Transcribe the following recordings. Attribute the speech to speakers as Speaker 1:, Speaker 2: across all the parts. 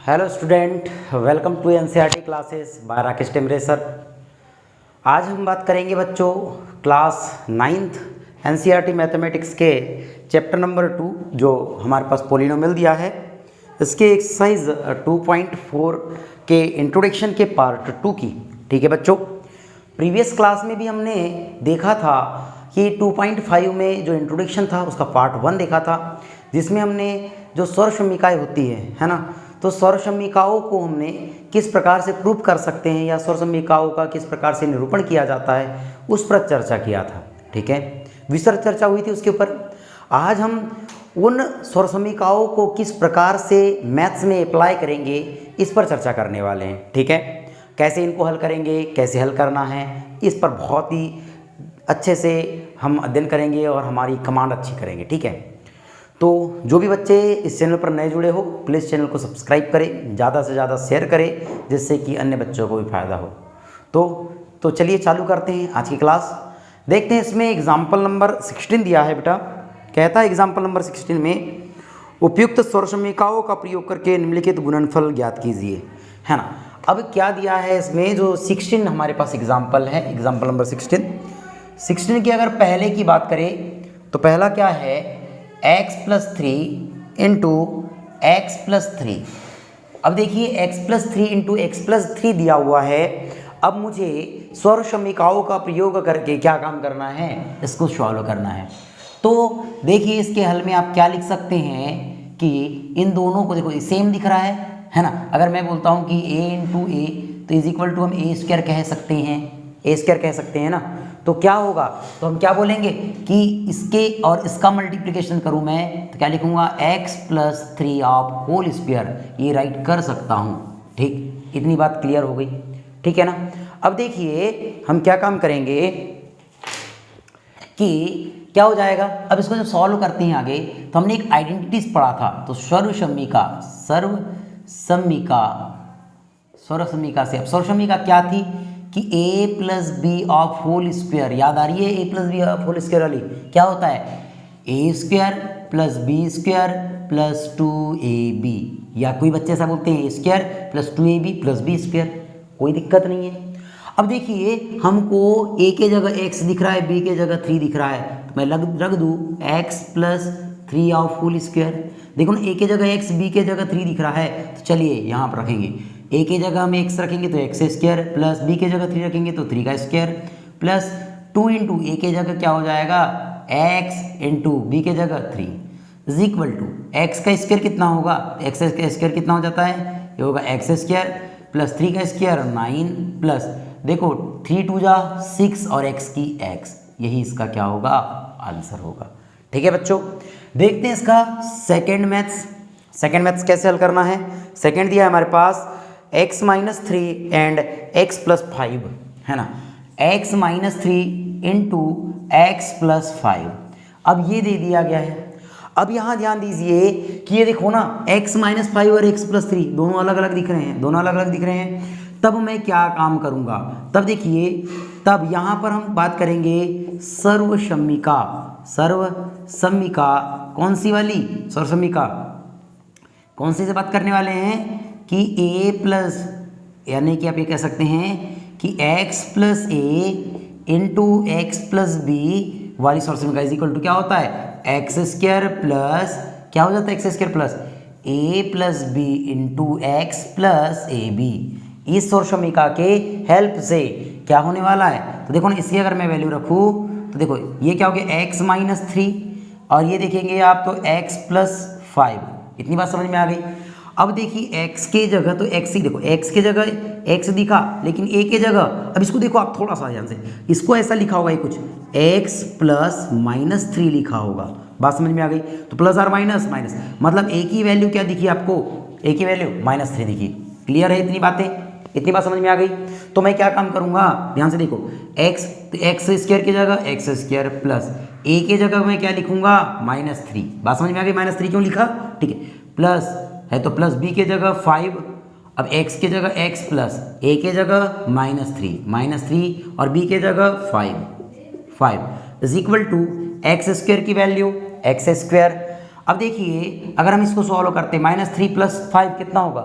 Speaker 1: Hello student, welcome to NCERT classes by Rakesh Temre sir. आज हम बात करेंगे बच्चों क्लास 9th एनसीईआरटी मैथमेटिक्स के चैप्टर नंबर 2 जो हमारे पास पॉलिनोमियल दिया है, इसके एक्सरसाइज 2.4 के इंट्रोडक्शन के पार्ट 2 की। ठीक है बच्चों, प्रीवियस क्लास में भी हमने देखा था कि 2.5 में जो इंट्रोडक्शन था उसका पार्ट 1 देखा था, जिसमें हमने जो स्वरसम्मिकाएँ होती है ना, तो स्वरसम्मिकाओं को हमने किस प्रकार से प्रूव कर सकते हैं या स्वरसम्मिकाओं का किस प्रकार से निरूपण किया जाता है उस पर चर्चा किया था। ठीक है, विस्तृत चर्चा हुई थी उसके ऊपर। आज हम उन स्वरसम्मिकाओं को किस प्रकार से मैथ्स में अप्लाई करेंगे इस पर चर्चा करने वाले हैं। ठीक है, कैसे इनको हल करेंगे, कैसे हल करना है, इस पर बहुत ही अच्छे से हम अध्ययन करेंगे और हमारी कमांड अच्छी करेंगे। ठीक है, तो जो भी बच्चे इस चैनल पर नए जुड़े हो प्लीज़ चैनल को सब्सक्राइब करें, ज़्यादा से ज़्यादा शेयर करें, जिससे कि अन्य बच्चों को भी फायदा हो। तो चलिए चालू करते हैं आज की क्लास। देखते हैं, इसमें एग्जाम्पल नंबर 16 दिया है बेटा। कहता है एग्जाम्पल नंबर 16 में उपयुक्त स्वरसम्मिकाओं का प्रयोग करके निम्नलिखित गुणनफल ज्ञात कीजिए, है ना। अब क्या दिया है इसमें, जो 16 हमारे पास एग्जाम्पल है, एग्जाम्पल नंबर 16 की अगर पहले की बात करें तो पहला क्या है, x plus 3 into x plus 3। अब देखिए x plus 3 into x plus 3 दिया हुआ है। अब मुझे स्वरसम्मिकाओं का प्रयोग करके क्या काम करना है, इसको सॉल्व करना है। तो देखिए इसके हल में आप क्या लिख सकते हैं कि इन दोनों को देखो सेम दिख रहा है ना। अगर मैं बोलता हूँ कि a इंटू ए तो इज इक्वल टू हम ए स्क्वायर कह सकते हैं, ए स्क्वायर कह सकते हैं ना। तो क्या होगा, तो हम क्या बोलेंगे कि इसके और इसका मल्टीप्लिकेशन करूं मैं तो क्या लिखूंगा, x plus 3 of whole square, ये राइट कर सकता हूं। ठीक, इतनी बात क्लियर हो गई। ठीक है ना। अब देखिए हम क्या काम करेंगे कि क्या हो जाएगा, अब इसको जब सॉल्व करते हैं आगे तो हमने एक आइडेंटिटीज पढ़ा था। तो स्वरसम्मिका से, अब स्वरसम्मिका क्या थी कि a plus B of whole square, याद आ रही है a plus B of whole square वाली, क्या होता है a square plus B square plus 2ab, या कोई बच्चे ऐसा बोलते हैं a square plus 2ab plus B square, कोई दिक्कत नहीं है। अब देखिए हमको a के जगह x दिख रहा है, b के जगह 3 दिख रहा है, तो मैं रख दूँ x plus 3 of whole square. देखो ना, a के जगह x, b के जगह 3 दिख रहा है, तो चलिए यहाँ पर रखेंगे a के जगह हम x रखेंगे तो x स्क्वायर, प्लस b के जगह 3 रखेंगे तो 3 का स्क्वायर, प्लस 2 इंटू ए के जगह क्या हो जाएगा, x इंटू बी के जगह 3 इज इक्वल टू x का स्क्वायर कितना होगा, x का स्क्वायर कितना हो जाता है, ये होगा x स्क्वायर प्लस 3 का स्क्वायर 9 प्लस देखो 3 2 जा 6 और x की x, यही इसका क्या होगा, आंसर होगा। ठीक है बच्चों, देखते हैं इसका सेकेंड मैथ्स कैसे हल करना है। सेकेंड दिया है हमारे पास x minus 3 and x plus 5, है ना। x minus 3 into x plus 5, अब ये दे दिया गया है। अब यहाँ ध्यान दीजिए कि ये देखो ना, x माइनस 5 और x प्लस 3 दोनों अलग अलग दिख रहे हैं, तब मैं क्या काम करूँगा, तब देखिए, तब यहाँ पर हम बात करेंगे सर्वसम्मिका। कौन सी वाली सर्वसम्मिका, कौन सी से बात करने वाले हैं कि a प्लस, यानी कि आप ये कह सकते हैं कि x प्लस ए इंटू एक्स प्लस बी वाली स्वरसम्मिका इज इक्वल टू क्या होता है, एक्स स्क्वायर प्लस क्या हो जाता है, x square plus a plus B into x plus a b. इस स्वरसम्मिका के हेल्प से क्या होने वाला है, तो देखो ना, इसकी अगर मैं वैल्यू रखूँ तो देखो ये क्या हो गया, x माइनस 3 और ये देखेंगे आप तो x प्लस 5। इतनी बात समझ में आ गई। अब देखिए x के जगह तो x ही, देखो x के जगह x दिखा, लेकिन a के जगह, अब इसको देखो आप थोड़ा सा ध्यान से, इसको ऐसा लिखा होगा ये कुछ x प्लस माइनस 3 लिखा होगा। बात समझ में आ गई। तो प्लस और माइनस, मतलब a की वैल्यू क्या दिखी आपको, a की वैल्यू माइनस 3 दिखी। क्लियर है, इतनी बात समझ में आ गई। तो मैं क्या काम करूँगा, ध्यान से देखो, x, तो एक्स स्क्वायर की जगह एक्स स्क्वायर प्लस a के जगह मैं क्या लिखूंगा, माइनस 3। बात समझ में आ गई, माइनस 3 क्यों लिखा, ठीक है, प्लस है तो प्लस b के जगह 5, अब x के जगह x प्लस a के जगह माइनस 3 और b के जगह 5 is equal to x square की वैल्यू एक्स स्क्वायर। अब देखिए अगर हम इसको सॉल्व करते हैं, -3 + 5 कितना होगा,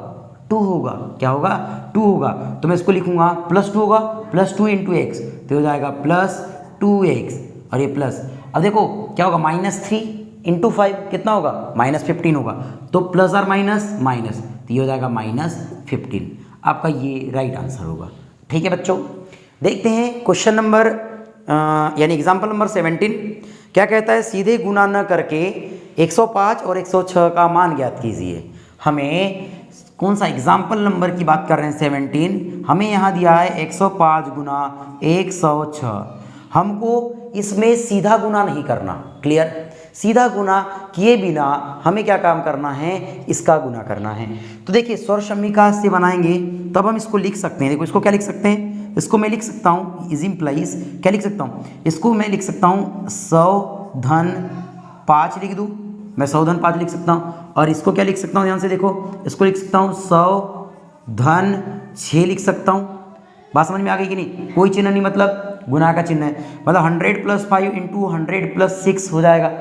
Speaker 1: 2 होगा। क्या होगा? 2 होगा। तो मैं इसको लिखूंगा +2 होगा, +2 इंटू एक्स, तो हो जाएगा +2x और ये प्लस। अब देखो क्या होगा, -3 इंटू 5 कितना होगा, -15 होगा। तो प्लस और माइनस माइनस, तो ये हो जाएगा -15। आपका ये राइट आंसर होगा। ठीक है बच्चों, देखते हैं क्वेश्चन नंबर यानी एग्जाम्पल नंबर 17 क्या कहता है, सीधे गुणा न करके 105 और 106 का मान ज्ञात कीजिए। हमें कौन सा एग्जाम्पल नंबर की बात कर रहे हैं 17, हमें यहाँ दिया है 105 गुना 106। हमको इसमें सीधा गुना नहीं करना, क्लियर। सीधा गुना किए बिना हमें क्या काम करना है, इसका गुना करना है। तो देखिए स्वर समीका से बनाएंगे तब हम इसको लिख सकते हैं। देखो इसको क्या लिख सकते हैं, इसको मैं लिख सकता हूँ इज इम्प्लाइज, क्या लिख सकता हूँ, इसको मैं लिख सकता हूँ 100 धन 5 लिख दूँ, मैं 100 धन 5 लिख सकता हूँ। और इसको क्या लिख सकता हूँ, ध्यान से देखो, इसको लिख सकता हूँ 100 धन 6 लिख सकता हूँ। बात समझ में आ गई कि नहीं, कोई चिन्ह नहीं, मतलब गुना का चिन्ह है, मतलब 100 + 5 इंटू 100 + 6 हो जाएगा।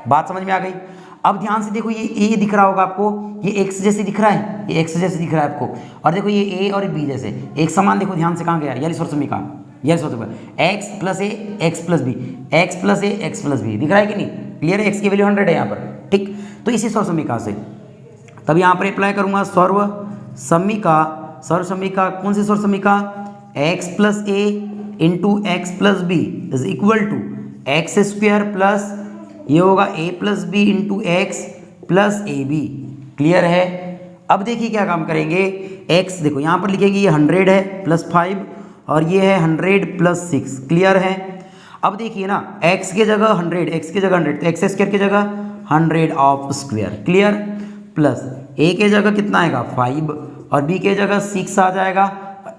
Speaker 1: बात समझ में आ गई। अब ध्यान से देखो, ये दिख रहा होगा आपको, ये x जैसे दिख रहा है, ये x जैसे दिख रहा है आपको, और देखो ये a और b जैसे एक समान, देखो ध्यान से कहाँ गया, यानी स्वर समीका, यानी स्वर समीका x + a x + b, x + a x + b दिख रहा है कि नहीं, क्लियर है। x की वैल्यू 100 है यहाँ पर, ठीक। तो इसी स्वर समीका से तब यहाँ पर अप्लाई करूँगा सर्व समीका, कौन सी स्वर समीका, x + a into x + b is equal to x² plus ये होगा a + b into x + ab, clear है। अब देखिए क्या काम करेंगे, x देखो यहाँ पर लिखेंगे, ये 100 है +5 और ये है 100 + 6, क्लियर है। अब देखिए ना, x की जगह 100, x की जगह 100, तो x² की जगह 100 of square, clear, plus a की जगह कितना आएगा 5 और b की जगह 6 आ जाएगा।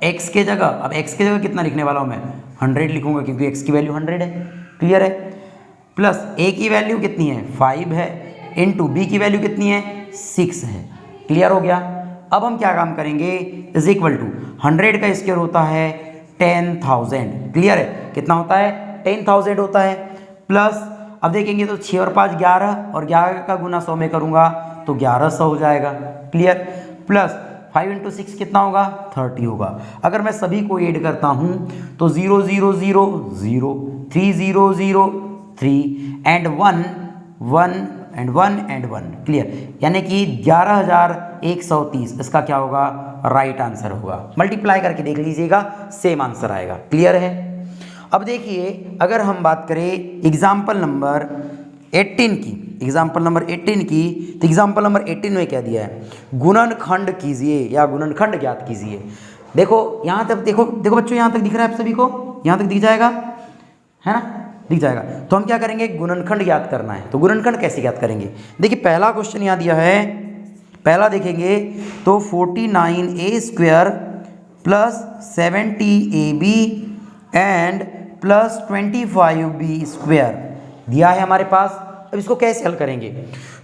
Speaker 1: x की जगह, अब x की जगह कितना लिखने वाला हूँ मैं, 100 लिखूंगा क्योंकि x की वैल्यू 100 है, क्लियर है। प्लस a की वैल्यू कितनी है 5 है, इंटू b की वैल्यू कितनी है 6 है, क्लियर हो गया। अब हम क्या काम करेंगे, इज इक्वल टू 100 का स्क्वायर होता है 10,000, क्लियर है, कितना होता है 10,000 होता है। प्लस अब देखेंगे तो 6 और 5 11, और 11 का गुना 100 में करूँगा तो 1100 हो जाएगा, क्लियर। प्लस 5 इंटू 6 कितना होगा 30 होगा। अगर मैं सभी को ऐड करता हूँ तो 0 0 0 0 3 0 0 3 एंड 1 1 एंड 1 एंड 1, क्लियर, यानी कि 11,130 इसका क्या होगा, राइट आंसर होगा। मल्टीप्लाई करके देख लीजिएगा, सेम आंसर आएगा, क्लियर है। अब देखिए अगर हम बात करें एग्जाम्पल नंबर 18 की, एग्जाम्पल नंबर 18 की, तो एग्जाम्पल नंबर 18 में क्या दिया है, गुणनखंड कीजिए या गुणनखंड ज्ञात कीजिए। देखो यहाँ तक, देखो देखो बच्चों, यहाँ तक दिख रहा है आप सभी को, यहाँ तक दिख जाएगा, है ना, दिख जाएगा। तो हम क्या करेंगे, गुणनखंड ज्ञात करना है। तो गुणनखंड कैसे ज्ञात करेंगे, देखिए पहला क्वेश्चन यहाँ दिया है, पहला देखेंगे तो 49a² plus 70ab and plus 25b² दिया है हमारे पास। अब इसको कैसे हल करेंगे,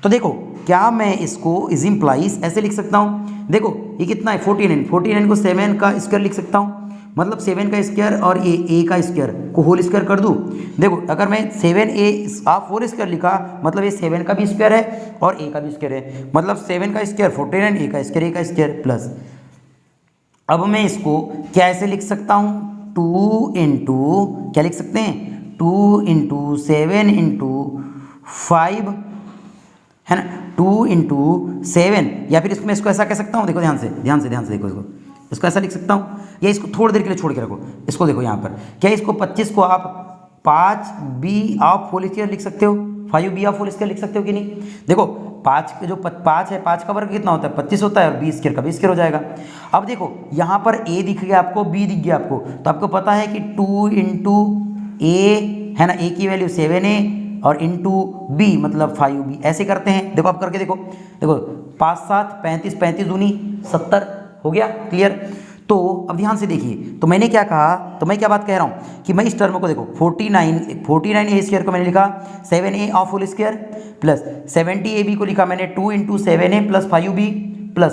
Speaker 1: तो देखो क्या मैं इसको इज इम्प्लाइज ऐसे लिख सकता हूँ, देखो ये कितना है 49 को 7 का स्क्वायर लिख सकता हूँ, मतलब 7 का स्क्वायर और ये a का स्क्वायर को होल स्क्वायर कर दूँ। देखो अगर मैं 7a आप होल स्क्वायर लिखा, मतलब ये 7 का भी स्क्वायर है और a का भी स्क्वायर है, मतलब 7 का स्क्वायर 49, a का स्क्वायर प्लस। अब मैं इसको कैसे लिख सकता हूँ, 2 इंटू क्या लिख सकते हैं, 2 इंटू 7 इंटू 5 है ना, 2 इंटू 7, या फिर इसको मैं इसको ऐसा कह सकता हूँ, देखो ध्यान से देखो इसको ऐसा लिख सकता हूँ, या इसको थोड़ी देर के लिए छोड़ के रखो, इसको देखो यहाँ पर क्या, इसको 25 को आप 5b ऑफ होल स्क्वायर लिख सकते हो, 5b ऑफ होल स्क्वायर लिख सकते हो कि नहीं। देखो 5 के जो 5 है, 5 का वर्ग कितना होता है 25 होता है, और b स्क्वायर का b स्क्वायर हो जाएगा। अब देखो यहाँ पर a दिख गया आपको, b दिख गया आपको, तो आपको पता है कि 2 इंटू a है ना, a की वैल्यू 7a और इंटू b मतलब 5b, ऐसे करते हैं। देखो आप करके देखो, 5 7 35, 35 दूनी 70 हो गया, क्लियर। तो अब ध्यान से देखिए, तो मैंने क्या कहा, तो मैं क्या बात कह रहा हूँ कि मैं इस टर्म को देखो 49a² को मैंने लिखा 7a of whole square plus 70ab को लिखा मैंने 2 into 7a plus 5b plus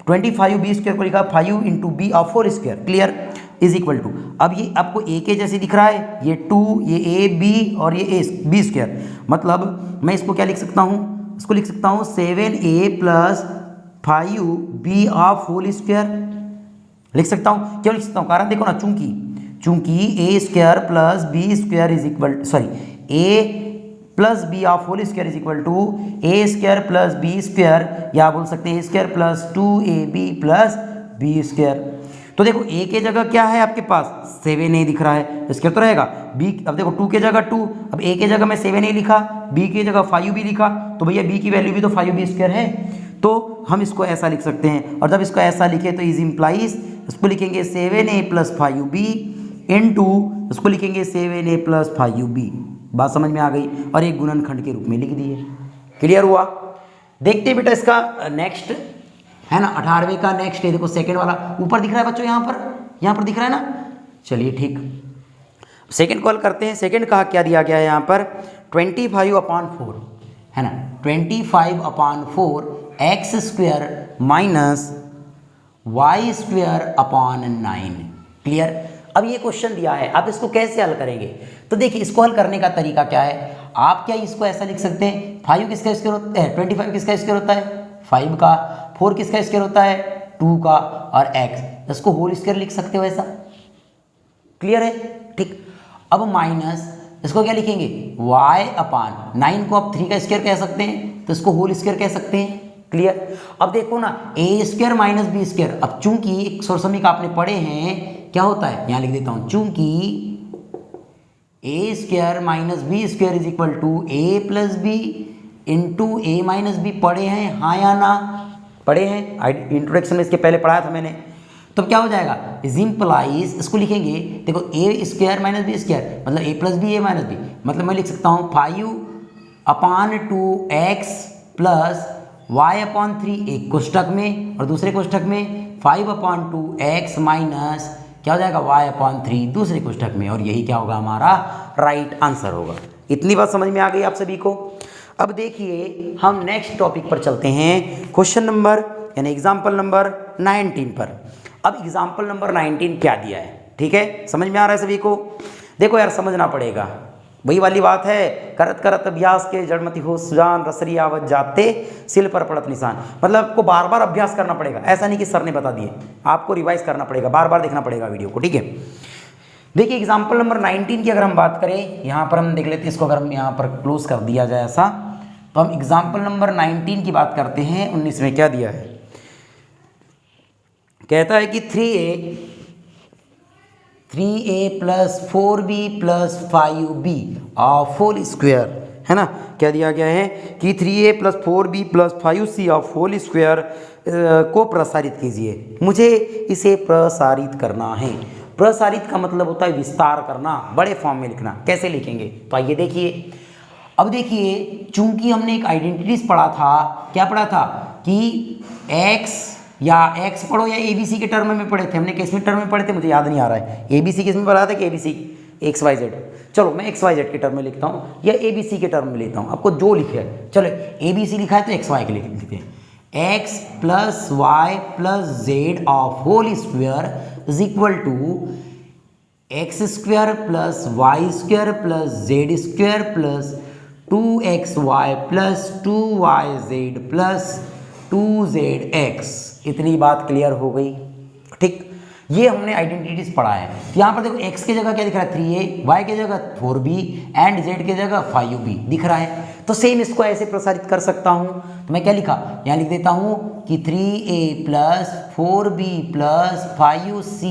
Speaker 1: 25b² को लिखा 5 into b of whole square, clear, is equal to. अब ये आपको a के जैसे दिख रहा है, ये 2, ये a b और ये b², मतलब मैं इसको क्या लिख सकता हूँ, इसको लिख सकता हूँ 7a plus 5b of whole square लिख सकता हूँ। क्यों लिख सकता हूँ? कारण देखो ना, चूंकि A square plus B square is equal, sorry, A plus B of whole square is equal to A square plus B square, या बोल सकते हैं A square plus 2ab plus B square. तो देखो ए के जगह क्या है आपके पास, 7a दिख रहा है, इसके तो रहेगा बी। अब देखो 2 के जगह 2, अब ए के जगह मैं 7a लिखा, बी की जगह 5b लिखा, तो भैया बी की वैल्यू भी तो 5b स्क्वायर है, तो हम इसको ऐसा लिख सकते हैं। और जब इसको ऐसा लिखे तो इज इम्प्लाइज, इसको लिखेंगे 7a प्लस 5b इंटू, इसको लिखेंगे 7a प्लस 5b। बात समझ में आ गई? और एक गुणनखंड के रूप में लिख दिए। क्लियर हुआ? देखते हैं बेटा इसका नेक्स्ट है ना, 18वें का नेक्स्ट, ये देखो सेकंड वाला ऊपर दिख रहा है बच्चों, यहाँ पर दिख रहा है ना। चलिए ठीक, सेकंड कॉल करते हैं। सेकंड का क्या दिया गया है यहाँ पर, 25/4 है ना, 25/4 x square minus y square upon 9। क्लियर? अब ये क्वेश्चन दिया है, आप इसको कैसे हल करेंगे? तो देखिए इसको हल करने का तरीका क्या है, आप क्या इसको ऐसा लिख सकते हैं, 5 किसका स्क्वायर होता है, 25 किसका स्क्वायर होता है, 5 का, 4 किसका स्क्वायर होता है, 2 का, और x इसको होल स्क्वायर लिख सकते हो ऐसा। क्लियर है? ठीक। अब माइनस इसको क्या लिखेंगे, y अपान 9 को आप 3 का स्क्वायर कह सकते हैं, तो इसको होल स्क्वायर कह सकते हैं। क्लियर? अब देखो ना, ए स्क्वायर माइनस बी स्क्वायर, अब चूंकि एक समीकरण आपने पढ़े हैं, क्या होता है, यहां लिख देता हूं, चूंकि A square minus B square is equal to A plus B into A minus B. पढ़े हैं हाँ या ना? पढ़े हैं, इंट्रोडक्शन में इसके पहले पढ़ाया था मैंने। तो क्या हो जाएगा, इज इम्प्लाइज, इसको लिखेंगे, देखो ए स्क्वायर माइनस बी स्क्वायर मतलब ए प्लस बी, ए माइनस बी, मतलब मैं लिख सकता हूँ 5/2x प्लस y/3, एक कोष्ठक में, और दूसरे कोष्ठक में 5/2x माइनस क्या हो जाएगा y/3 दूसरे कोष्ठक में, और यही क्या होगा, हमारा राइट आंसर होगा। इतनी बात समझ में आ गई आप सभी को? अब देखिए हम नेक्स्ट टॉपिक पर चलते हैं, क्वेश्चन नंबर यानी एग्जाम्पल नंबर 19 पर। अब एग्जाम्पल नंबर 19 क्या दिया है, ठीक है, समझ में आ रहा है सभी को? देखो यार समझना पड़ेगा, वही वाली बात है, करत करत अभ्यास के जड़मति हो सुजान, रसरी आवत जाते सिल पर पड़त निशान। मतलब आपको बार बार अभ्यास करना पड़ेगा, ऐसा नहीं कि सर ने बता दिए, आपको रिवाइज करना पड़ेगा, बार बार देखना पड़ेगा वीडियो को, ठीक है। देखिए एग्जाम्पल नंबर 19 की अगर हम बात करें, यहाँ पर हम देख लेते हैं इसको, अगर हम यहाँ पर क्लोज कर दिया जाए ऐसा, तो हम एग्जाम्पल नंबर 19 की बात करते हैं। 19 में क्या दिया है, कहता है कि 3a plus 4b plus 5b of whole square, है ना, क्या दिया गया है कि 3a plus 4b plus 5c of whole square को प्रसारित कीजिए। मुझे इसे प्रसारित करना है। प्रसारित का मतलब होता है विस्तार करना, बड़े फॉर्म में लिखना। कैसे लिखेंगे, तो आइए देखिए। अब देखिए चूंकि हमने एक आइडेंटिटीज पढ़ा था, क्या पढ़ा था कि x या x पढ़ो या ABC के टर्म में पढ़े थे, हमने किस में टर्म में पढ़े थे मुझे याद नहीं आ रहा है। ABC किस में पढ़ा था कि ABC XYZ, चलो मैं XYZ के टर्म में लिखता हूँ या ABC के टर्म में लेता हूँ, आपको जो लिखे है। चलो ABC लिखा है तो XY के लिखते हैं, x plus y plus z of whole square is equal to x square plus Y square plus z square plus 2xy plus 2yz plus 2zx। इतनी बात क्लियर हो गई, ठीक। ये हमने आइडेंटिटीज पढ़ा है। यहाँ पर देखो x की जगह क्या दिख रहा है 3a, y की जगह 4b एंड z की जगह 5b दिख रहा है। तो सेम इसको ऐसे प्रसारित कर सकता हूँ, तो मैं क्या लिखा, यहाँ लिख देता हूँ कि 3a plus 4b plus 5c,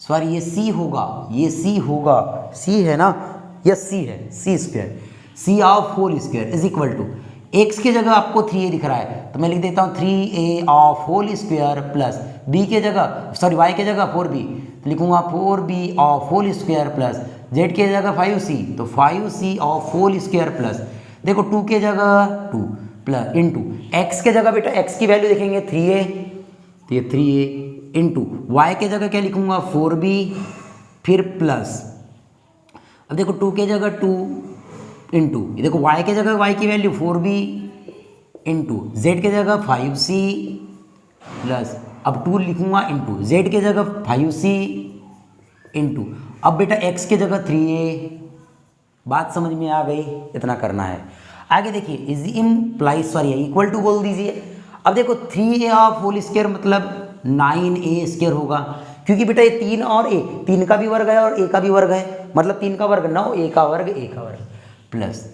Speaker 1: sorry ये c होगा, ये c होगा, c है ना, यह c है, c square, c of whole square is equal to x की जगह आपको 3a दिख रहा है तो मैं लिख देता हूँ 3a of whole square plus b की जगह, सॉरी y की जगह 4b तो लिखूंगा 4b of whole square plus z की जगह 5c तो 5c of whole square plus, देखो 2 की जगह 2 प्लस इंटू x की जगह बेटा x की वैल्यू देखेंगे 3a तो ये 3a इंटू y की जगह क्या लिखूंगा 4b फिर प्लस, अब देखो 2 की जगह 2 इंटू, ये देखो y के जगह y की वैल्यू 4b इंटू z के जगह 5c प्लस, अब 2 लिखूंगा इंटू z के जगह 5c इंटू, अब बेटा x के जगह 3a। बात समझ में आ गई, इतना करना है। आगे देखिए is implies, sorry equal to बोल दीजिए। अब देखो 3a ऑफ होल स्क्वायर मतलब 9a स्क्वायर होगा, क्योंकि बेटा ये 3 और a, 3 का भी वर्ग है और a का भी वर्ग है, मतलब 3 का वर्ग 9, a का वर्ग प्लस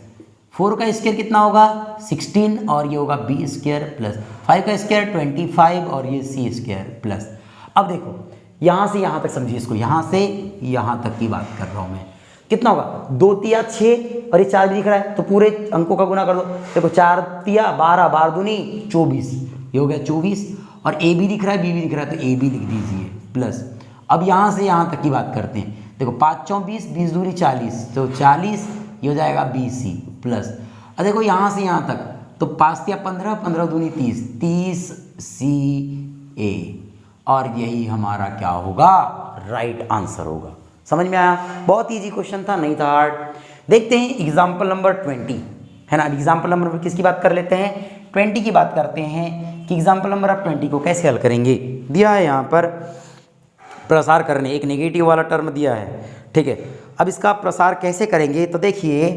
Speaker 1: 4 का स्क्वायर कितना होगा 16 और ये होगा b स्क्वायर प्लस 5 का स्क्वायर 25 और ये c स्क्वायर प्लस। अब देखो यहाँ से यहाँ तक समझिए इसको, यहाँ से यहाँ तक की बात कर रहा हूँ मैं, कितना होगा 2 तिया 6 और ये 4 भी दिख रहा है तो पूरे अंकों का गुना कर दो। देखो 4 तिया 12, 12 दूनी 24, ये हो गया 24 और a भी दिख रहा है b भी दिख रहा है तो a भी लिख दीजिए प्लस। अब यहाँ से यहाँ तक की बात करते हैं, देखो 5 चौं 20, 20 दूनी 40 तो 40, ये हो जाएगा BC प्लस। अब देखो यहाँ से यहाँ तक तो 5 तिया 15, 15 दूनी 30, 30 CA और यही हमारा क्या होगा राइट आंसर होगा। समझ में आया? बहुत इजी क्वेश्चन था, नहीं था हार्ड। देखते हैं एग्जाम्पल नंबर 20 है ना। एग्जाम्पल नंबर किसकी बात कर लेते हैं 20 की बात करते हैं कि एग्जाम्पल नंबर आप 20 को कैसे हल करेंगे। दिया है यहाँ पर प्रसार करने, एक नेगेटिव वाला टर्म दिया है, ठीक है। अब इसका प्रसार कैसे करेंगे तो देखिए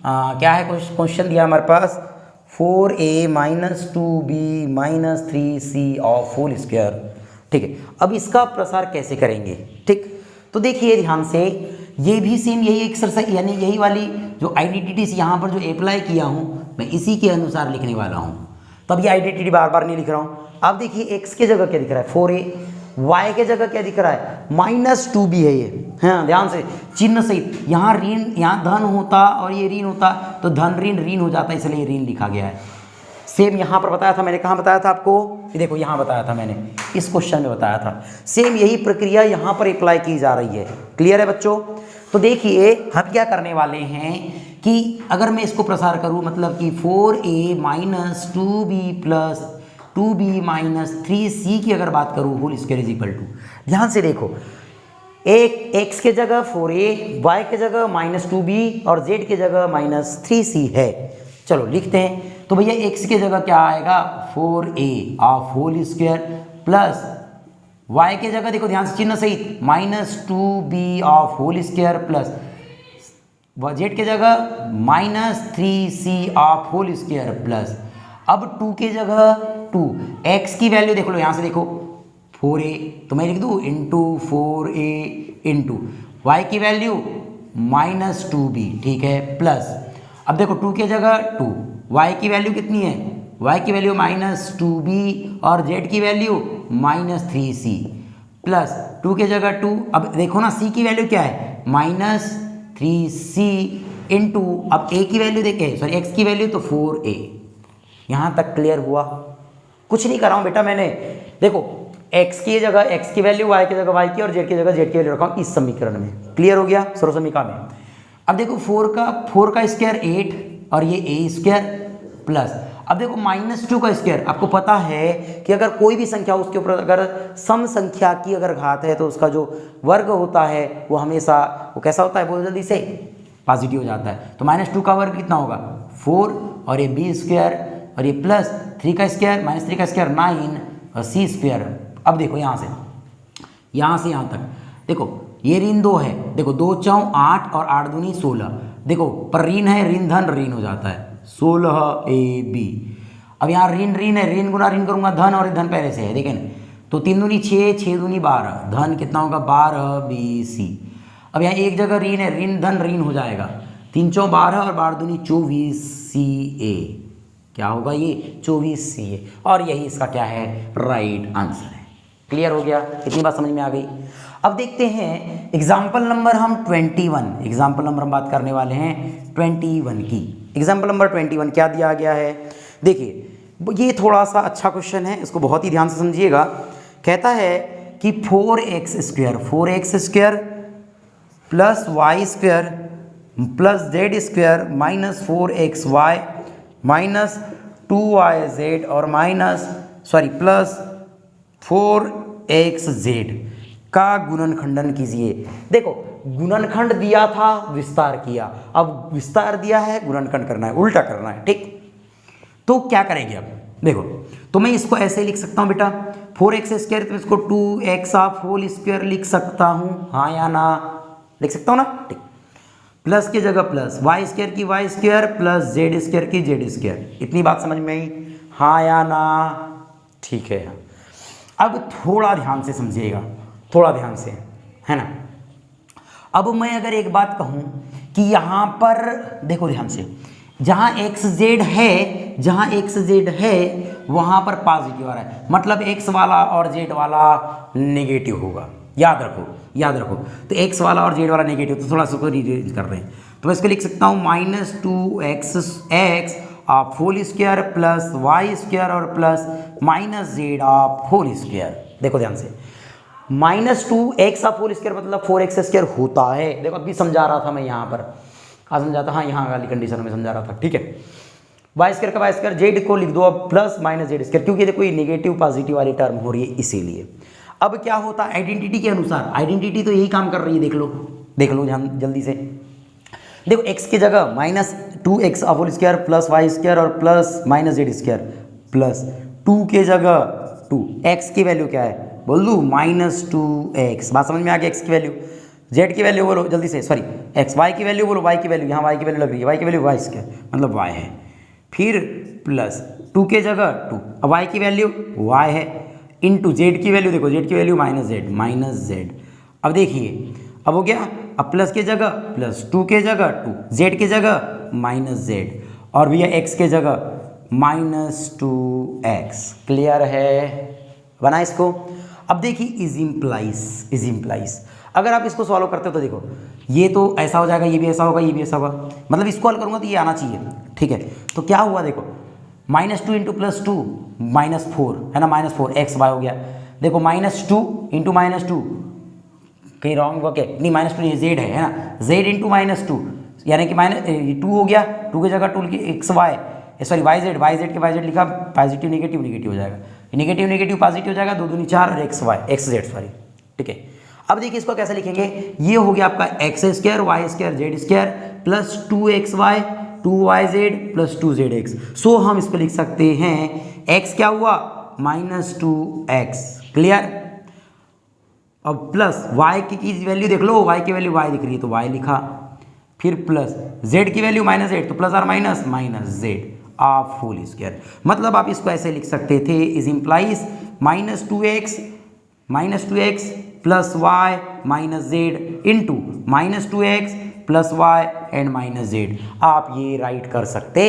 Speaker 1: क्या है क्वेश्चन दिया हमारे पास 4a minus 2b minus 3c of whole square, ठीक है। अब इसका प्रसार कैसे करेंगे, ठीक। तो देखिए ध्यान से, ये भी सेम यही एक्सरसाइज यानी यही वाली जो आइडेंटिटीज यहाँ पर जो अप्लाई किया हूँ मैं इसी के अनुसार लिखने वाला हूँ। तब ये आइडेंटिटी बार बार नहीं लिख रहा हूँ। अब देखिए x के जगह क्या दिख रहा है 4a, y के जगह क्या दिख रहा है माइनस 2b है ये, हाँ ध्यान से चिन्ह सहित। यहाँ ऋण, यहाँ धन होता और ये ऋण होता तो धन ऋण ऋण हो जाता, इसलिए ऋण लिखा गया है। सेम यहाँ पर बताया था मैंने, कहाँ बताया था आपको, ये देखो यहाँ बताया था मैंने, इस क्वेश्चन में बताया था। सेम यही प्रक्रिया यहाँ पर अप्लाई की जा रही है। क्लियर है बच्चों? तो देखिए हम क्या करने वाले हैं कि अगर मैं इसको प्रसार करूँ मतलब कि 4a minus 2b plus 2b minus 3c की अगर बात करूँ whole square is equal to, ध्यान से देखो एक x के जगह 4a, y के जगह माइनस 2b और z के जगह माइनस 3c है। चलो लिखते हैं। तो भैया x के जगह क्या आएगा 4a of whole square plus y के जगह देखो ध्यान से चिन्ह सहित minus 2b of whole square plus z के जगह minus 3c of whole square plus अब 2 के जगह 2, x की वैल्यू देख लो यहाँ से देखो 4a तो मैं लिख दूँ इंटू 4a इंटू y की वैल्यू माइनस 2b, ठीक है प्लस। अब देखो 2 के जगह 2, y की वैल्यू कितनी है, y की वैल्यू माइनस 2b और z की वैल्यू माइनस 3c प्लस 2 के जगह 2, अब देखो ना c की वैल्यू क्या है माइनस 3c इंटू अब a की वैल्यू देखे सॉरी x की वैल्यू तो 4a। यहाँ तक क्लियर हुआ? कुछ नहीं कर रहा हूँ बेटा मैंने, देखो x की जगह x की वैल्यू y की जगह y की और z की जगह z की वैल्यू रखा हूँ इस समीकरण में। क्लियर हो गया सर्व समीकरण में? अब देखो 4 का स्क्वायर 8 और ये a स्क्वायर प्लस अब देखो माइनस 2 का स्क्वायर, आपको पता है कि अगर कोई भी संख्या उसके ऊपर अगर सम संख्या की अगर घात है तो उसका जो वर्ग होता है वो हमेशा वो कैसा होता है बहुत जल्दी से पॉजिटिव हो जाता है। तो माइनस 2 का वर्ग कितना होगा 4 और ये b स्क्वायर और ये प्लस 3 का स्क्वायर माइनस 3 का स्क्वायर 9 और c स्क्वायर। अब देखो यहाँ से यहाँ तक देखो ये ऋण 2 है, देखो 2 चौं 8 और 8 दूनी 16, देखो पर ऋण है ऋण धन ऋण हो जाता है 16ab। अब यहाँ ऋण ऋण है, ऋण गुना ऋण करूँगा धन और धन पहले से है देखें ना, तो 3 दूनी 6, 6 दूनी 12, धन कितना होगा 12bc। अब यहाँ एक जगह ऋण है ऋण धन ऋण हो जाएगा 3 चौं 12 और 12 दूनी 24ca, क्या होगा ये 24ca और यही इसका क्या है राइट आंसर है। क्लियर हो गया? इतनी बात समझ में आ गई? अब देखते हैं एग्जाम्पल नंबर हम 21, एग्जाम्पल नंबर हम बात करने वाले हैं 21 की। एग्जाम्पल नंबर 21 क्या दिया गया है देखिए, ये थोड़ा सा अच्छा क्वेश्चन है, इसको बहुत ही ध्यान से समझिएगा। कहता है कि 4x square plus Y square plus z square minus 4xy minus 2yz और प्लस 4xz का गुणनखंडन कीजिए। देखो गुणनखंड दिया था विस्तार किया, अब विस्तार दिया है गुणनखंड करना है, उल्टा करना है, ठीक। तो क्या करेंगे अब देखो, तो मैं इसको ऐसे लिख सकता हूँ बेटा 4x स्क्वायर तो इसको 2x ऑफ होल स्क्वायर लिख सकता हूँ, हाँ या ना, लिख सकता हूँ ना, ठीक। प्लस की जगह प्लस वाई स्क्वायर की y square plus z square की जेड स्क्वायर। इतनी बात समझ में आई? हाँ या ना? ठीक है। अब थोड़ा ध्यान से समझिएगा, थोड़ा ध्यान से, है ना। अब मैं अगर एक बात कहूँ कि यहाँ पर देखो ध्यान से, जहाँ एक्स जेड है वहाँ पर पॉजिटिव आ रहा है, मतलब एक्स वाला और जेड वाला नेगेटिव होगा। याद रखो। तो एक्स वाला और जेड वाला नेगेटिव, तो थोड़ा सा उसको रिवाइज कर रहे हैं, तो मैं इसको लिख सकता हूँ -2x of whole square plus Y square और plus -z of whole square. देखो ध्यान से, -2x ऑफ होल स्क्वायर मतलब 4x स्क्वायर होता है। देखो अभी समझा रहा था मैं यहाँ पर, समझाता, हाँ यहाँ वाली कंडीशन में समझा रहा था, ठीक है। वाई स्क्वायर का वाई स्क्वायर, जेड को लिख दो अब प्लस -z स्क्वायर, क्योंकि देखो ये नेगेटिव पॉजिटिव वाली टर्म हो रही है इसीलिए। अब क्या होता है आइडेंटिटी के अनुसार, आइडेंटिटी तो यही काम कर रही है, देख लो जल्दी से। देखो x की जगह -2x whole square plus Y square और प्लस -z स्क्वायर प्लस 2 के जगह 2, x की वैल्यू क्या है बोल दूँ -2x। बात समझ में आ गया। x की वैल्यू, z की वैल्यू बोलो जल्दी से, सॉरी x, y की वैल्यू बोलो, y की वैल्यू, यहाँ y की वैल्यू लग रही है, y की वैल्यू y स्क्वायर मतलब y है, फिर प्लस 2 के जगह 2, अब y की वैल्यू y है, इंटू z की वैल्यू, देखो z की वैल्यू -z। अब देखिए अब हो गया, अब प्लस के जगह प्लस 2 के जगह 2, z की जगह -z और भैया x के जगह -2x। क्लियर है, बना इसको। अब देखिए इज इम्प्लाइज, अगर आप इसको सॉल्व करते हो तो देखो ये तो ऐसा हो जाएगा, ये भी ऐसा होगा, ये भी ऐसा होगा, मतलब इसको हल करूँगा तो ये आना चाहिए, ठीक है। तो क्या हुआ देखो, -2 इंटू +2 -4 है ना, -4xy हो गया। देखो -2 इंटू -2 कहीं रॉन्ग ओके नहीं, -2 ये z है ना, z इंटू -2 यानी कि -2 हो गया, 2 की जगह 2 x y, sorry y z के वाई जेड लिखा, पॉजिटिव नेगेटिव हो जाएगा, नेगेटिव पॉजिटिव हो जाएगा, 2 दूनी 4 और एक्स जेड सॉरी, ठीक है। अब देखिए इसको कैसे लिखेंगे, ये हो गया आपका x square y square z square plus 2xy 2yz plus 2zx। So हम इसको लिख सकते हैं x क्या हुआ -2x। क्लियर। अब प्लस y की वैल्यू देख लो, y की वैल्यू y दिख रही है तो y लिखा, फिर प्लस z की वैल्यू -8 तो प्लस और -z ऑफ होल स्क्वायर। मतलब आप इसको ऐसे लिख सकते थे, is implies -2x plus y minus z into -2x plus y and -z। आप ये राइट कर सकते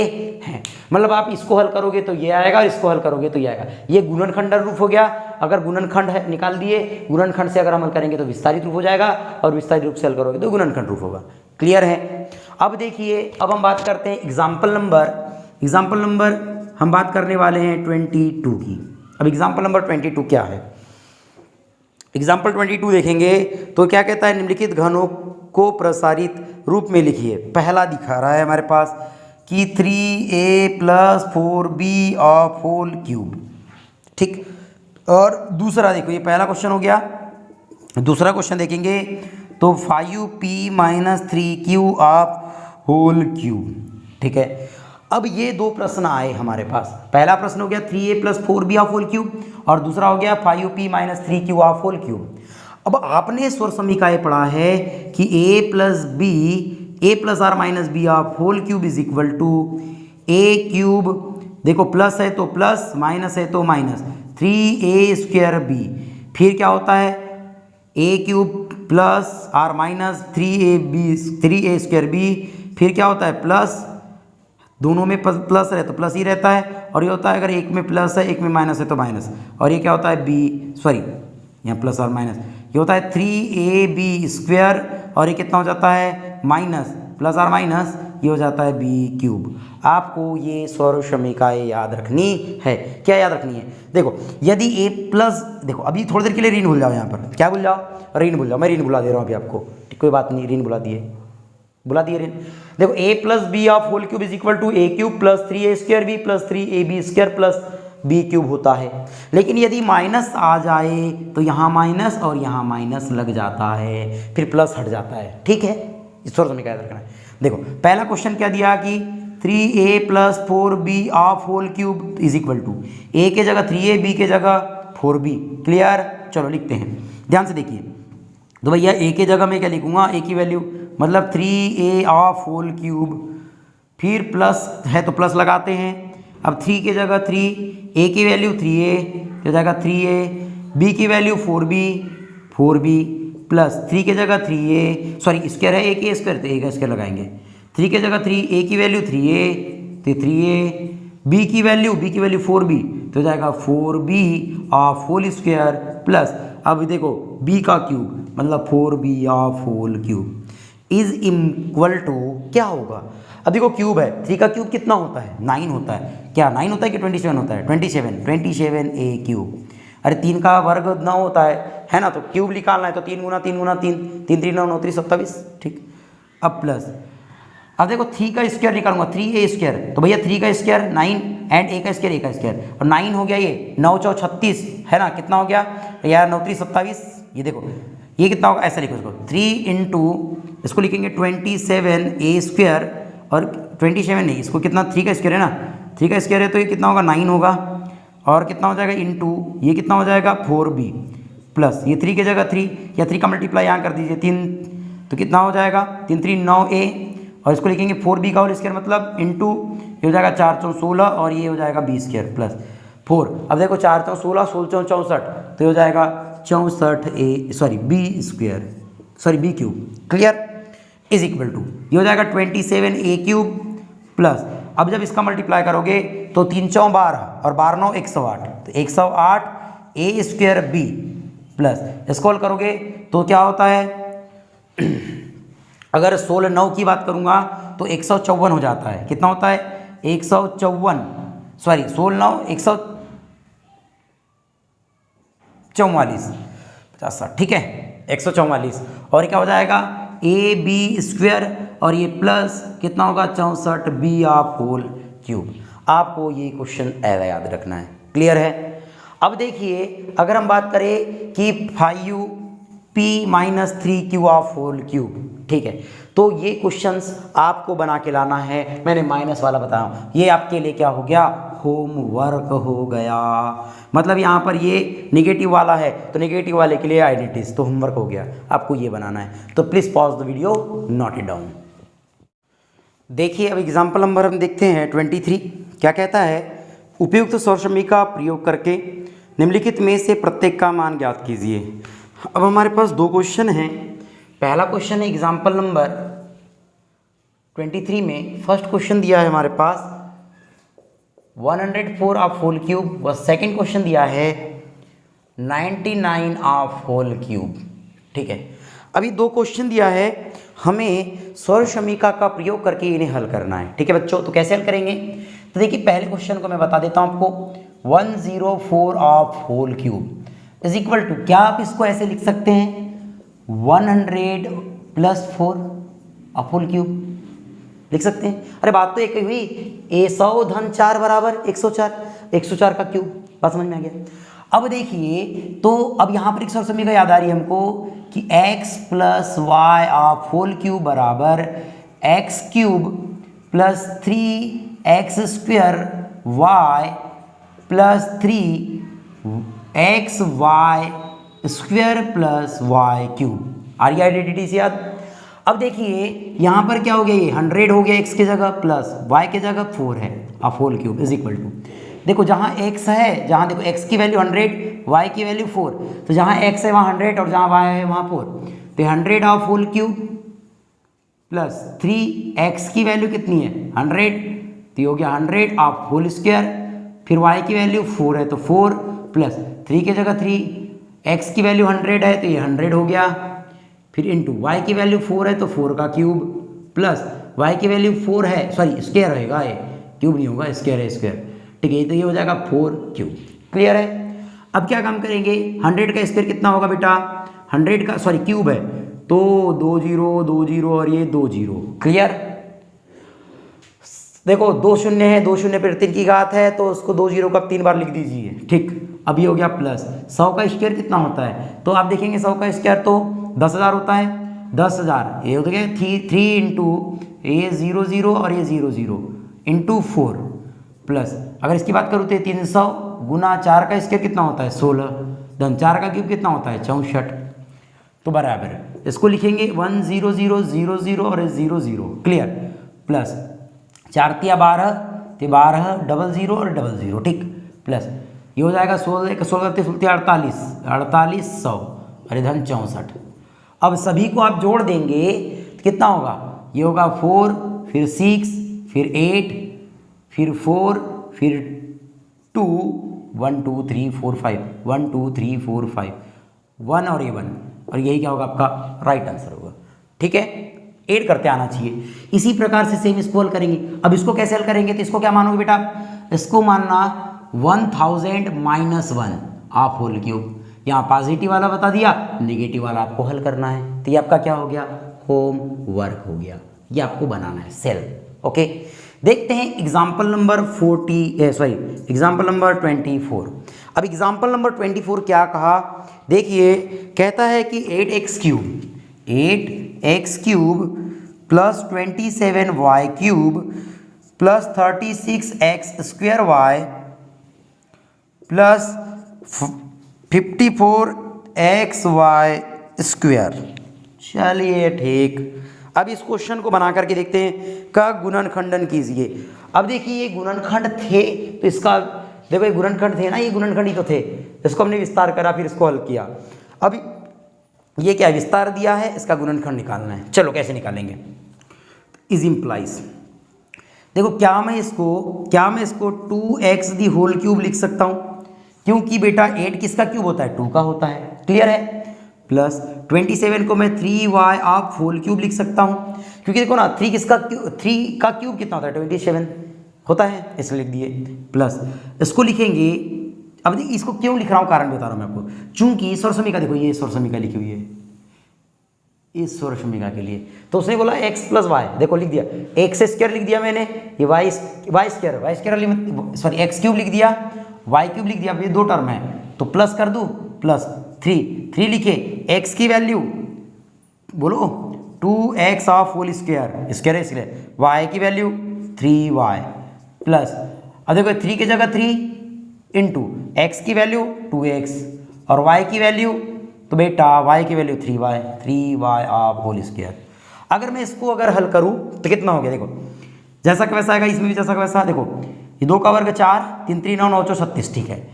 Speaker 1: हैं। मतलब आप इसको हल करोगे तो ये आएगा और इसको हल करोगे तो ये आएगा। ये गुणनखंड रूप हो गया। अगर गुणनखंड है निकाल दिए, गुणनखंड से अगर हम हल करेंगे तो विस्तारित रूप हो जाएगा और विस्तारित रूप से हल करोगे तो गुणनखंड रूप होगा। क्लियर है। अब देखिए, अब हम बात करते हैं एग्जाम्पल नंबर हम बात करने वाले हैं 22 की। अब एग्जाम्पल नंबर 22 क्या है, एग्जाम्पल 22 देखेंगे तो क्या कहता है, निम्नलिखित घनों को प्रसारित रूप में लिखिए। पहला दिखा रहा है हमारे पास कि 3a + 4b of whole cube, ठीक। और दूसरा देखो, ये पहला क्वेश्चन हो गया। दूसरा क्वेश्चन देखेंगे तो 5p - 3q of whole cube, ठीक है। अब ये दो प्रश्न आए हमारे पास। पहला प्रश्न हो गया 3a + 4b of whole cube और दूसरा हो गया 5p - 3q of whole cube. अब आपने स्वर समीकरण पढ़ा है कि a + r - b of whole cube is equal to a cube, देखो प्लस है तो प्लस, माइनस है तो माइनस, 3a²b। फिर क्या होता है a cube plus r minus 3a²b। फिर क्या होता है प्लस, दोनों में प्लस रहे तो प्लस ही रहता है, और ये होता है अगर एक में प्लस है एक में माइनस है तो माइनस। और ये क्या होता है यहाँ प्लस और माइनस, ये होता है 3ab² और ये कितना हो जाता है माइनस, प्लस और माइनस ये हो जाता है b³। आपको ये स्वर समीकरण याद रखनी है। क्या याद रखनी है, देखो यदि a+, देखो अभी थोड़ी देर के लिए ऋण भूल जाओ, यहाँ पर क्या भूल जाओ, ऋण भूल जाओ। मैं ऋण भुला दे रहा हूँ अभी आपको, कोई बात नहीं, ऋण भुला दिए ऋण। देखो a + b of whole cube is equal to a³ plus 3a² plus 3ab² plus b³ होता है। लेकिन यदि माइनस आ जाए तो यहाँ माइनस और यहाँ माइनस लग जाता है, फिर प्लस हट जाता है, ठीक है। इस स्वर समीकरण याद रखना है। देखो पहला क्वेश्चन क्या दिया कि 3a + 4b of whole cube is equal to a के जगह 3a, b के जगह 4b। क्लियर। चलो लिखते हैं, ध्यान से देखिए। तो भैया a के जगह मैं क्या लिखूंगा, a की वैल्यू मतलब 3a ऑफ होल क्यूब, फिर प्लस है तो प्लस लगाते हैं, अब 3 की जगह 3, a की वैल्यू 3a तो हो जाएगा 3a, b की वैल्यू 4b प्लस 3 की जगह 3a, सॉरी स्क्वायर है a की स्क्वायर तो a का स्क्वायर लगाएंगे। 3 की जगह 3, a की वैल्यू 3a तो 3a, b की वैल्यू 4b तो हो जाएगा 4b of whole square plus अब देखो b का क्यूब मतलब 4b of whole cube is equal to क्या होगा। अब देखो क्यूब है, 3 का क्यूब कितना होता है 9 होता है, क्या 9 होता है कि 27 होता है 27 a क्यूब। अरे 3 का वर्ग 9 होता है ना, तो क्यूब निकालना है तो 3 गुना 3 गुना 3, 3 3 9 9 3 27, ठीक। अब प्लस अब देखो 3 का स्क्वायर निकालूंगा 3a स्क्वायर तो भैया 3 का स्क्वायर 9 एंड a का स्क्वायर और 9 हो गया ये 9 4 36 है ना, कितना हो गया यार 9 3 27। ये देखो ये कितना होगा, ऐसा लिखो इसको 3 इंटू इसको लिखेंगे 27a स्क्वायर और 27 नहीं इसको कितना 3 का स्क्वायर है ना, 3 का स्क्वायर है तो ये कितना होगा 9 होगा और कितना हो जाएगा इंटू ये कितना हो जाएगा 4b प्लस ये 3 की जगह 3 या 3 का मल्टीप्लाई यहाँ कर दीजिए 3 तो कितना हो जाएगा 3 3 9a और इसको लिखेंगे 4b का होल स्क्वायर मतलब इंटू ये हो जाएगा 4 4 16 और ये हो जाएगा b स्क्वायर प्लस 4। अब देखो 4 4 16 16 64 तो ये हो जाएगा 64a b square b cube clear is equal to ये हो जाएगा 27a क्यूब प्लस अब जब इसका मल्टीप्लाई करोगे तो 3 4 12 और 12 9 108 तो 108 a स्क्वायर b प्लस इसको हल करोगे तो क्या होता है अगर 16 9 की बात करूंगा तो 154 हो जाता है, कितना होता है 154 सॉरी 16 9 144 50 ठीक है 144 और क्या हो जाएगा ए बी स्क्वायर और ये प्लस कितना होगा 64 बी ऑफ होल क्यूब। आपको ये क्वेश्चन ऐसा याद रखना है, क्लियर है। अब देखिए अगर हम बात करें कि 5p-3q ऑफ होल क्यूब, ठीक है, तो ये क्वेश्चंस आपको बना के लाना है। मैंने माइनस वाला बताया, ये आपके लिए क्या हो गया होमवर्क हो गया, मतलब यहाँ पर ये नेगेटिव वाला है तो नेगेटिव वाले के लिए आइडेंटिटीज तो होमवर्क हो गया, आपको ये बनाना है। तो please pause the video, note it down. देखिए अब एग्जाम्पल नंबर हम देखते हैं 23। क्या कहता है, उपयुक्त सौरशमी का प्रयोग करके निम्नलिखित में से प्रत्येक का मान ज्ञात कीजिए। अब हमारे पास दो क्वेश्चन हैं। पहला क्वेश्चन है एग्जाम्पल नंबर 23 में फर्स्ट क्वेश्चन दिया है हमारे पास 104 ऑफ होल क्यूब व सेकंड क्वेश्चन दिया है 99 ऑफ होल क्यूब, ठीक है। अभी दो क्वेश्चन दिया है, हमें सौरशमिका का प्रयोग करके इन्हें हल करना है, ठीक है बच्चों। तो कैसे हल करेंगे, तो देखिए पहले क्वेश्चन को मैं बता देता हूँ आपको। 104 of whole cube is equal to, क्या आप इसको ऐसे लिख सकते हैं 100 प्लस 4 ऑफ होल क्यूब लिख सकते हैं। अरे बात तो एक हुई, 100 धन 4 बराबर 104, 104 का क्यूब, बात समझ में आ गया। अब देखिए तो अब यहाँ पर एक सौरशमिका याद आ रही है हमको कि x plus Y of whole cube बराबर x cube plus 3x square y plus 3x Y square plus Y cube. आ रही आइडेंटिटी से याद। अब देखिए यहाँ पर क्या हो गया, ये 100 हो गया x की जगह प्लस y की जगह 4 है of whole cube is equal to, देखो जहाँ x है, जहाँ देखो x की वैल्यू 100 y की वैल्यू 4, तो जहाँ x है वहाँ 100 और जहाँ y है वहाँ 4, तो 100 of whole cube plus 3x की वैल्यू कितनी है 100, तो ये हो गया 100 ऑफ होल स्क्वायर, फिर y की वैल्यू 4 है तो 4 प्लस 3 की जगह 3, x की वैल्यू 100 है तो ये 100 हो गया, फिर इंटू y की वैल्यू 4 है तो 4 का क्यूब प्लस y की वैल्यू 4 है, सॉरी स्क्वायर रहेगा, ये क्यूब नहीं होगा, स्क्वायर है स्क्वायर, ठीक है। तो ये हो जाएगा 4 क्यूब, क्लियर है। अब क्या काम करेंगे, 100 का स्क्वायर कितना होगा बेटा, 100 का सॉरी क्यूब है तो 2 0 2 0 और ये 2 0, क्लियर। देखो 2 शून्य है, 2 शून्य पर 3 की घात है तो उसको 2 0 का 3 बार लिख दीजिए, ठीक। अब ये हो गया प्लस 100 का स्क्वायर कितना होता है, तो आप देखेंगे 100 का स्क्वायर तो 10,000 होता है, 10,000 ये हो गया 3 इंटू ये 0 0 और ये 0 0 इंटू 4 प्लस, अगर इसकी बात करूँ तो 300 गुना 4 का स्क्वायर कितना होता है 16, धन 4 का क्यूब कितना होता है 64, तो बराबर इसको लिखेंगे 1 0 0 0 0 और 0 0, क्लियर, प्लस 4 तिया 12, तो 1200 और 00, ठीक, प्लस ये हो जाएगा 16 16 48 4800 और इधर 64। अब सभी को आप जोड़ देंगे तो कितना होगा, ये होगा 4 फिर 6 फिर 8 फिर 4 फिर 2 1 2 3 4 5 1 2 3 4 5 1 और ये 1, और यही क्या होगा आपका राइट आंसर होगा। ठीक है, ऐड करते आना चाहिए। इसी प्रकार से सेम इसको हल करेंगे। अब इसको कैसे हल करेंगे, तो इसको क्या मानोगे बेटा, इसको मानना 1000 - 1 आप होल क्यूब। यहाँ पॉजिटिव वाला बता दिया, नेगेटिव वाला आपको हल करना है। तो ये आपका क्या हो गया, होम वर्क हो गया। ये आपको बनाना है सेल्फ। ओके, देखते हैं एग्जाम्पल नंबर एग्जाम्पल नंबर 24। अब एग्जाम्पल नंबर 24 क्या कहा, देखिए कहता है कि 8x cube plus 27y cube plus 36x² plus 54xy²। चलिए ठीक, अब इस क्वेश्चन को बना करके देखते हैं। का गुणनखंडन कीजिए। अब देखिए ये गुणनखंड थे, तो इसका देखो ये गुणनखंड थे ना, ये गुणनखंड ही तो थे, इसको हमने विस्तार करा फिर इसको हल किया। अब ये क्या विस्तार दिया है, इसका गुणनखंड निकालना है। चलो कैसे निकालेंगे, इज इम्प्लाइज, देखो क्या मैं इसको 2x दी होल क्यूब लिख सकता हूँ, क्योंकि बेटा 8 किसका क्यूब होता है, 2 का होता है, क्लियर है। प्लस 27 को मैं 3y आप होल क्यूब लिख सकता हूँ, क्योंकि देखो ना 3 का क्यूब कितना होता है, 27 होता है, इसलिए लिख दिए। प्लस इसको लिखेंगे, अब देखिए इसको क्यों लिख रहा हूँ, कारण बता रहा हूँ मैं आपको। चूंकि स्वरसमीका, देखो ये स्वरसमीका लिखी हुई है, इस स्वरसमीका के लिए तो उसने बोला x + y, देखो लिख दिया x² लिख दिया मैंने, ये y² सॉरी x³ लिख दिया, y³ लिख दिया। अब ये 2 टर्म है तो प्लस कर दूँ, प्लस 3 लिखे, x की वैल्यू बोलो 2x ऑफ होल स्क्वायर है इसलिए, y की वैल्यू 3y प्लस, अब देखो 3 की जगह 3 इंटू x की वैल्यू 2x और y की वैल्यू, तो बेटा y की value 3y of whole square. अगर मैं इसको हल करूँ तो कितना हो गया, देखो जैसा का वैसा आएगा, इसमें भी जैसा का वैसा। देखो ये 2 का वर्ग 4, 3 3 9 9 36, ठीक है।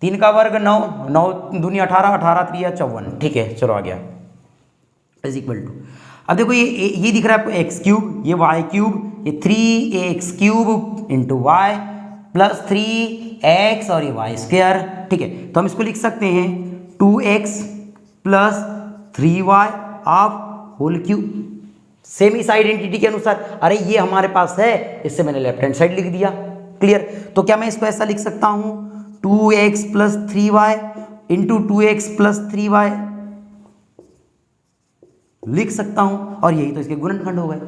Speaker 1: 3 का वर्ग 9 9 दूनी 18 18 3 54, ठीक है। चलो आ गया, इज इक्वल टू, अब देखो ये दिख रहा है आपको x³ ये y³, ये 3x³ into y plus 3x और ये y², ठीक है। तो हम इसको लिख सकते हैं 2x plus 3y of whole cube. Same इस आइडेंटिटी के अनुसार, अरे ये हमारे पास है, इससे मैंने लेफ्ट हैंड साइड लिख दिया, क्लियर। तो क्या मैं इसको ऐसा लिख सकता हूँ 2x plus 3y into 2x plus 3y लिख सकता हूं, और यही तो इसके गुणनखंड हो गए,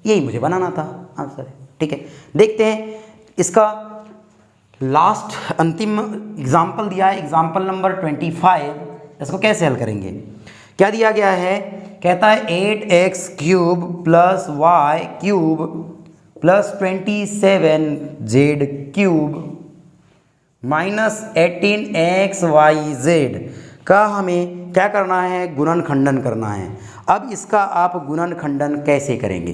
Speaker 1: यही मुझे बनाना था आंसर है, ठीक है। देखते हैं इसका लास्ट अंतिम एग्जाम्पल दिया है, एग्जाम्पल नंबर 25। इसको कैसे हल करेंगे, क्या दिया गया है, कहता है 8x³ plus y³ plus 27z³ minus 18xyz का हमें क्या करना है, गुणनखंडन करना है। अब इसका आप गुणनखंडन कैसे करेंगे,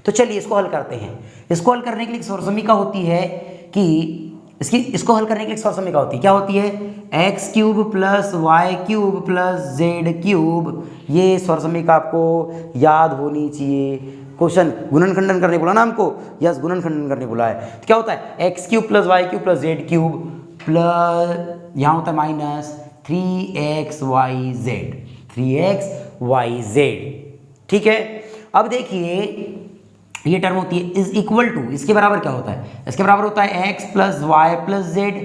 Speaker 1: तो चलिए इसको हल करते हैं। इसको हल करने के लिए स्वरसमीका होती है कि इसको हल करने के लिए स्वरसमीका होती है, क्या होती है, x³ plus y³ plus z³। ये स्वरसमीका आपको याद होनी चाहिए। क्वेश्चन गुणनखंडन करने बोला ना हमको, यस गुणनखंडन करने बोला है। तो क्या होता है x³ plus y³ plus z³ plus यहाँ होता है माइनस 3xyz, ठीक है। अब देखिए ये टर्म होती है इज इक्वल टू, इसके बराबर क्या होता है, इसके बराबर होता है x plus y plus z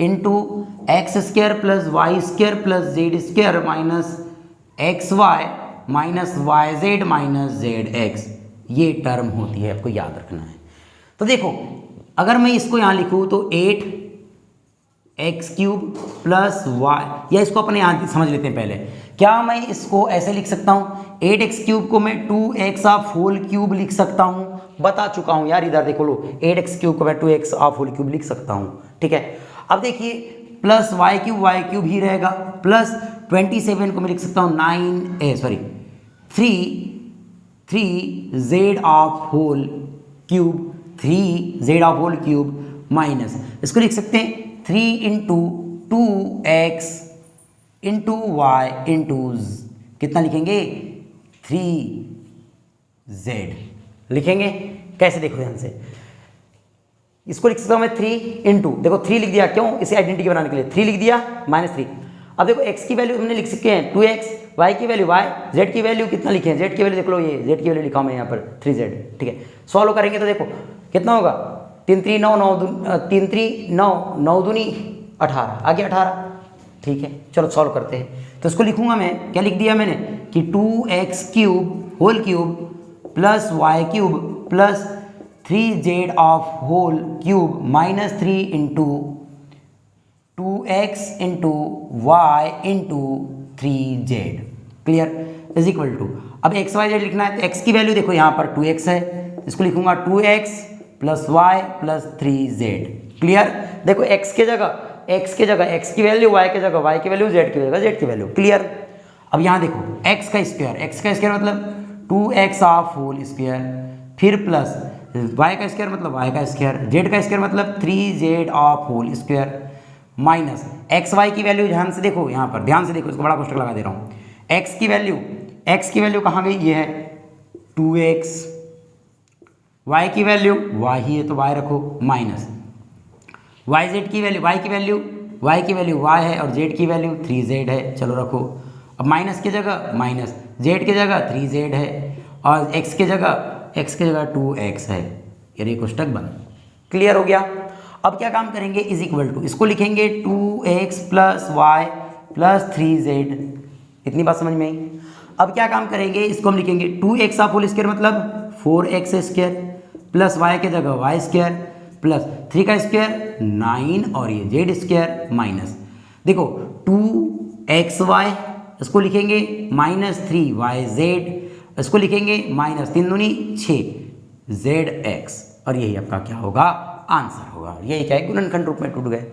Speaker 1: into x² plus y² plus z² minus xy minus yz minus zx। ये टर्म होती है, आपको याद रखना है। तो देखो अगर मैं इसको यहाँ लिखूँ तो 8x³ प्लस y, या इसको अपने यहाँ समझ लेते हैं पहले। क्या मैं इसको ऐसे लिख सकता हूँ, 8x³ को मैं 2x ऑफ होल क्यूब लिख सकता हूँ, बता चुका हूँ यार, इधर देखो लो 8x³ को मैं 2x ऑफ होल क्यूब लिख सकता हूँ, ठीक है। अब देखिए प्लस y³ ही रहेगा, प्लस 27 को मैं लिख सकता हूँ 3z of whole cube 3z of whole cube minus, इसको लिख सकते हैं 3 into 2x into y into कितना लिखेंगे 3z लिखेंगे। कैसे देखो ध्यान से, इसको लिख सकता हूं मैं 3 इंटू, देखो 3 लिख दिया, क्यों, इसे आइडेंटिटी बनाने के लिए 3 लिख दिया -3। अब देखो x की वैल्यू हमने लिख सकते हैं 2x, y की वैल्यू y, z की वैल्यू कितना लिखे हैं, z की वैल्यू देख लो, ये z की वैल्यू लिखा हूं मैं यहाँ पर 3z, ठीक है। सॉल्व करेंगे तो देखो कितना होगा 3 3 9 3 3 9 9 दूनी 18, आगे 18, ठीक है। चलो सॉल्व करते हैं, तो इसको लिखूंगा मैं, क्या लिख दिया मैंने कि 2x cube whole cube plus Y cube plus 3z of whole cube minus 3 into 2x into y into 3z, clear, is equal to, अब x y z लिखना है तो x की वैल्यू देखो यहाँ पर 2x है, इसको लिखूंगा 2x plus y plus 3z, clear. देखो x की जगह x की वैल्यू, y की जगह y की वैल्यू, z की जगह z की वैल्यू, क्लियर। अब यहाँ देखो x का स्क्वायर मतलब 2x ऑफ होल स्क्वायर, फिर प्लस y का स्क्वायर मतलब y का स्क्वायर, z का स्क्वायर मतलब 3z of whole square minus x y की वैल्यू, ध्यान से देखो यहाँ पर, ध्यान से देखो, इसको बड़ा कोष्टक लगा दे रहा हूँ। x की वैल्यू कहाँ गई, ये है 2x, y की वैल्यू y ही है तो y रखो माइनस yz की वैल्यू, y की वैल्यू y है और z की वैल्यू 3z है, चलो रखो। अब माइनस की जगह माइनस, z की जगह 3z है और x की जगह 2x है, ये कोष्टक बंद, क्लियर हो गया। अब क्या काम करेंगे, इज इक्वल टू, इसको लिखेंगे 2x plus y plus 3z, इतनी बात समझ में आई। अब क्या काम करेंगे, इसको हम लिखेंगे 2x ऑफ होल स्क्वायर मतलब 4x स्क्वायर प्लस y की जगह y स्क्वायर प्लस 3 का स्क्वायर 9 और ये z स्क्वायर माइनस, देखो 2xy, इसको लिखेंगे -3yz, इसको लिखेंगे -3 दूनी 6zx, और यही आपका क्या होगा, आंसर होगा। यही क्या है, गुणनखंड रूप में टूट गए।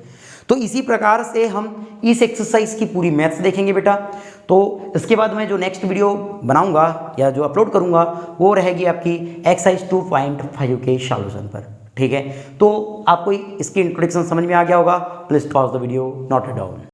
Speaker 1: तो इसी प्रकार से हम इस एक्सरसाइज की पूरी मैथ्स देखेंगे बेटा। तो इसके बाद मैं जो नेक्स्ट वीडियो बनाऊंगा या जो अपलोड करूंगा वो रहेगी आपकी एक्सरसाइज 2.5 के सॉल्यूशन पर, ठीक है। तो आपको इसकी इंट्रोडक्शन समझ में आ गया होगा। Please pause the video, note it down.